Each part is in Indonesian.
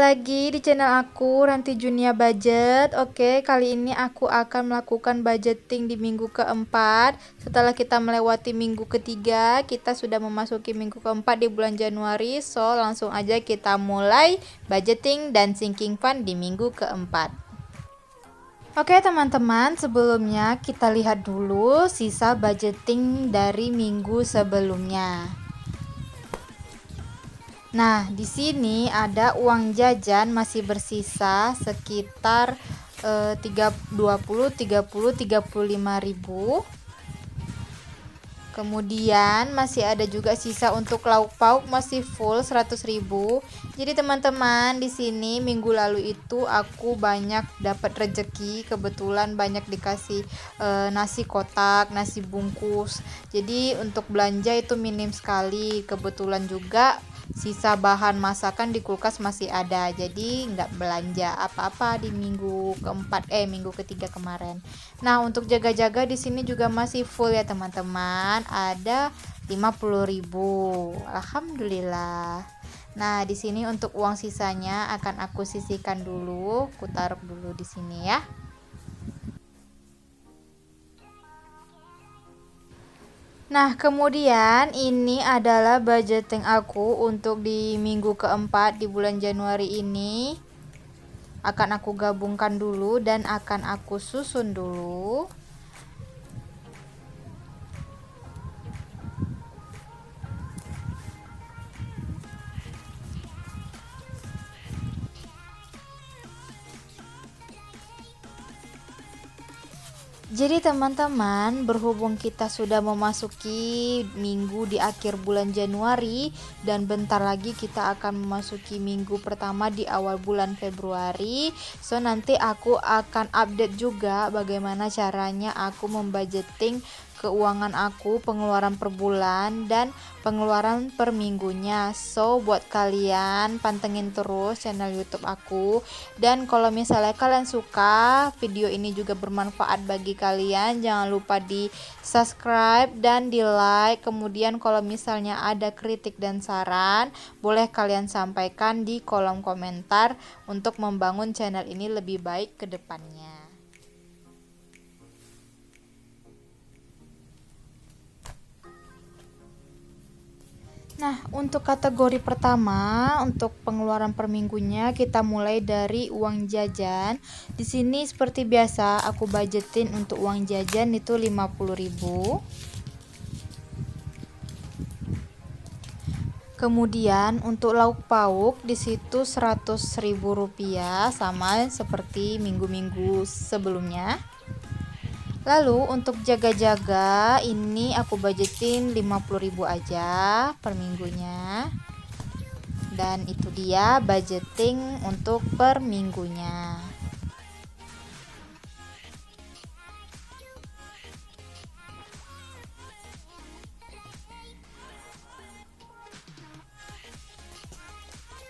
lagi di channel aku, Ranti Junia Budget. Oke, kali ini aku akan melakukan budgeting di minggu keempat. Setelah kita melewati minggu ketiga, kita sudah memasuki minggu keempat di bulan Januari. So, langsung aja kita mulai budgeting dan sinking fund di minggu keempat. Oke teman-teman, sebelumnya kita lihat dulu sisa budgeting dari minggu sebelumnya. Nah, di sini ada uang jajan masih bersisa sekitar 35.000. Kemudian masih ada juga sisa untuk lauk pauk masih full 100.000. Jadi teman-teman, di sini minggu lalu itu aku banyak dapat rezeki, kebetulan banyak dikasih nasi kotak, nasi bungkus. Jadi untuk belanja itu minim sekali. Kebetulan juga sisa bahan masakan di kulkas masih ada, jadi nggak belanja apa-apa di minggu ketiga kemarin. Nah, untuk jaga-jaga di sini juga masih full ya teman-teman, ada 50.000. Alhamdulillah. Nah, di sini untuk uang sisanya akan aku sisihkan dulu, aku taruh dulu di sini ya. Nah, kemudian ini adalah budgeting aku untuk di minggu keempat di bulan Januari ini. Akan aku gabungkan dulu dan akan aku susun dulu. Jadi teman-teman, berhubung kita sudah memasuki minggu di akhir bulan Januari dan bentar lagi kita akan memasuki minggu pertama di awal bulan Februari. So nanti aku akan update juga bagaimana caranya aku membudgeting keuangan aku, pengeluaran per bulan dan pengeluaran per minggunya. So buat kalian pantengin terus channel YouTube aku, dan kalau misalnya kalian suka video ini juga bermanfaat bagi kalian, jangan lupa di subscribe dan di like. Kemudian kalau misalnya ada kritik dan saran, boleh kalian sampaikan di kolom komentar untuk membangun channel ini lebih baik ke depannya. Nah, untuk kategori pertama, untuk pengeluaran per minggunya kita mulai dari uang jajan. Di sini seperti biasa aku budgetin untuk uang jajan itu 50.000. Kemudian untuk lauk pauk di situ 100.000 rupiah, sama seperti minggu-minggu sebelumnya. Lalu untuk jaga-jaga ini aku budgetin 50.000 aja per minggunya. Dan itu dia budgeting untuk per minggunya.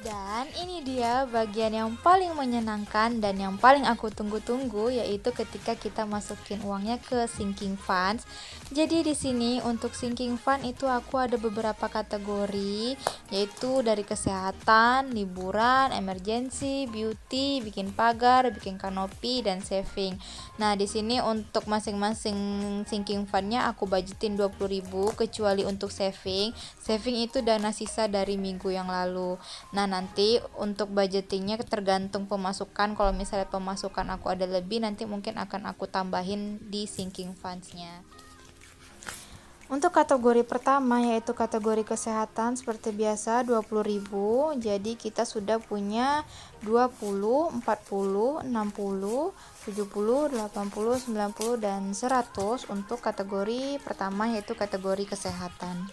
Dan ini dia bagian yang paling menyenangkan dan yang paling aku tunggu-tunggu, yaitu ketika kita masukin uangnya ke sinking funds. Jadi di sini untuk sinking fund itu aku ada beberapa kategori, yaitu dari kesehatan, liburan, emergency, beauty, bikin pagar, bikin kanopi, dan saving. Nah, di sini untuk masing-masing sinking fundnya aku budgetin 20.000, kecuali untuk saving. Saving itu dana sisa dari minggu yang lalu. Nah, nanti untuk budgetingnya tergantung pemasukan. Kalau misalnya pemasukan aku ada lebih, nanti mungkin akan aku tambahin di sinking funds-nya. Untuk kategori pertama yaitu kategori kesehatan, seperti biasa 20.000. Jadi kita sudah punya 20, 40, 60, 70, 80, 90 dan 100 untuk kategori pertama yaitu kategori kesehatan.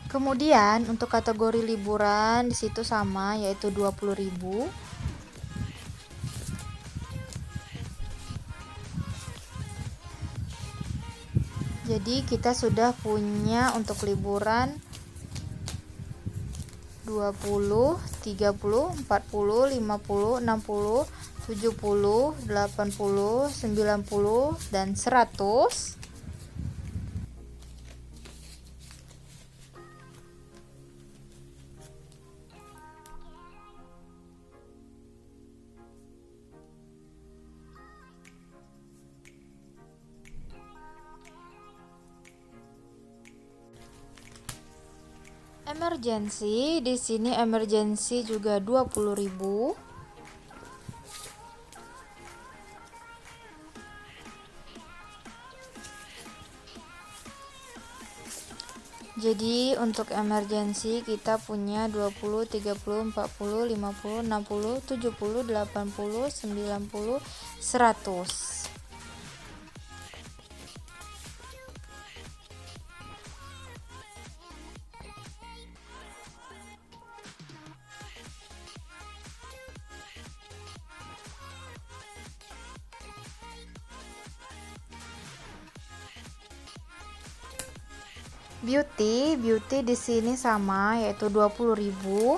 Kemudian untuk kategori liburan di situ sama, yaitu 20.000. Jadi kita sudah punya untuk liburan 20, 30, 40, 50, 60, 70, 80, 90, dan 100. Emergency, di sini emergency juga 20.000. Jadi untuk emergency kita punya 20, 30, 40, 50, 60, 70, 80, 90, 100. Beauty di sini sama, yaitu 20.000.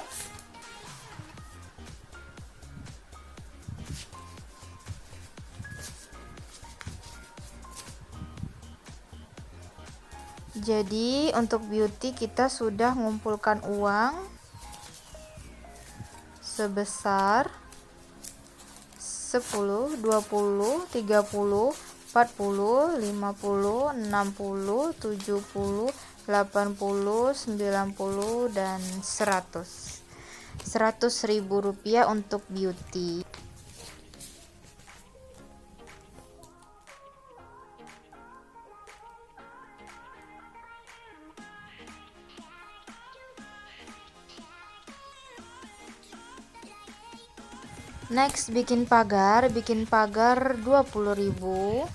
Jadi untuk beauty kita sudah mengumpulkan uang sebesar 10, 20, 30, 40, 50, 60, 70, 80, 90, dan 100. 100.000 rupiah untuk beauty. Next, bikin pagar 20.000.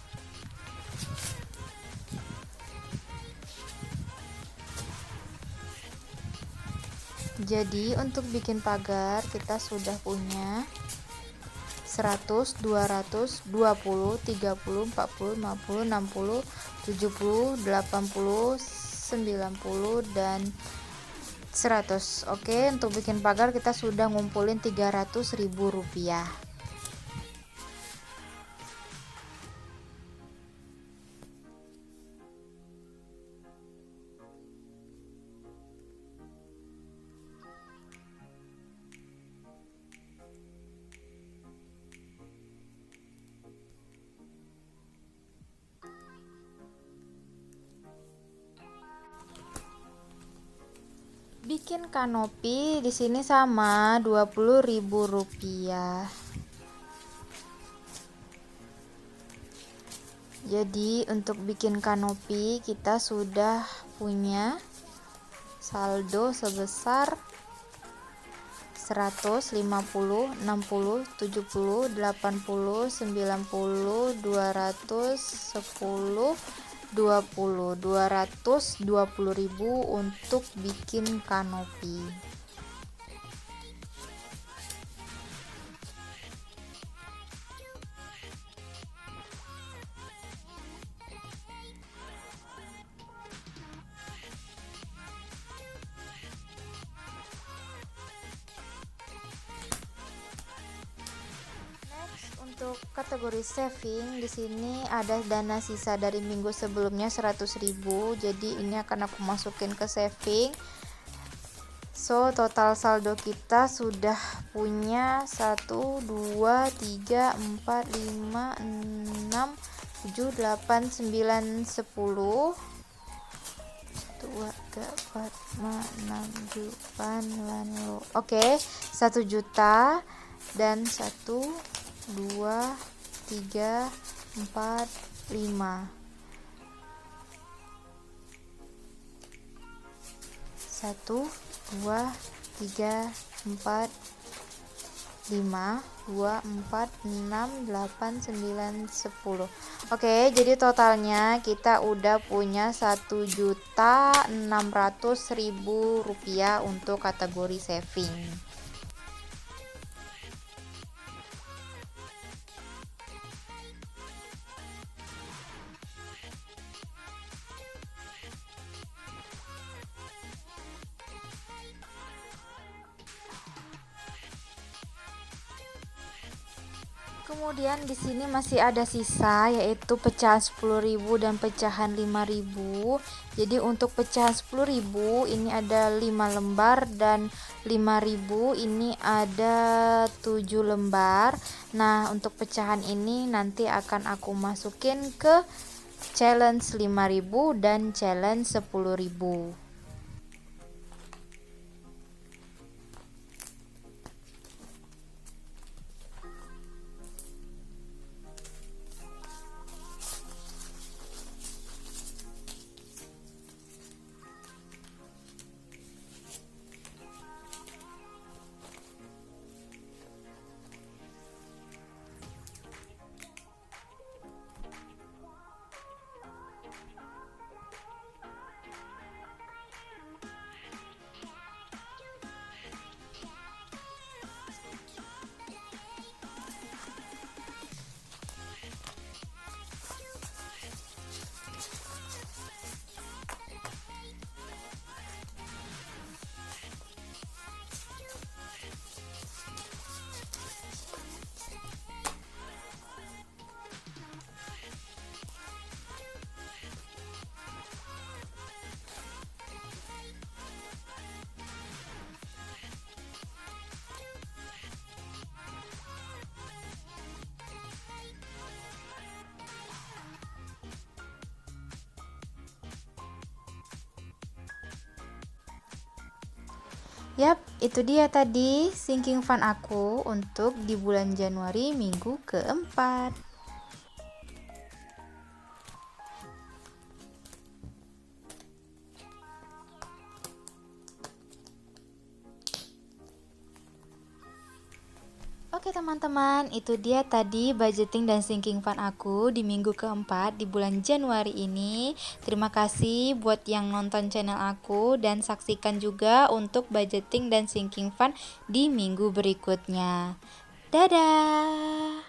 Jadi untuk bikin pagar kita sudah punya 100, 200, 20, 30, 40, 50, 60, 70, 80, 90, dan 100. Oke, untuk bikin pagar kita sudah ngumpulin 300.000 rupiah. Bikin kanopi di sini sama 20.000 rupiah. Jadi untuk bikin kanopi kita sudah punya saldo sebesar 100, 50, 60, 70, 80, 90, 200, 10, 20, 220.000 untuk bikin kanopi. Untuk kategori saving di sini ada dana sisa dari minggu sebelumnya 100.000. Jadi ini akan aku masukin ke saving. So total saldo kita sudah punya 1, 2, 3, 4, 5, 6, 7, 8, 9, 10, 2, 3, 4, 5, 6, 7, 8, 9. Oke, 1 juta dan 1, 2, 3, 4, 5. 1, 2, 3, 4, 5, 2, 4, 6, 8, 9, 10. Oke, jadi totalnya kita udah punya 1.600.000 rupiah untuk kategori saving. Kemudian di sini masih ada sisa, yaitu pecahan 10.000 dan pecahan 5.000. Jadi untuk pecahan 10.000 ini ada 5 lembar dan 5.000 ini ada 7 lembar. Nah, untuk pecahan ini nanti akan aku masukin ke challenge 5.000 dan challenge 10.000. Yap, itu dia tadi sinking fun aku untuk di bulan Januari minggu keempat. Oke teman-teman, itu dia tadi budgeting dan sinking fun aku di minggu keempat di bulan Januari ini. Terima kasih buat yang nonton channel aku dan saksikan juga untuk budgeting dan sinking fun di minggu berikutnya. Dadah!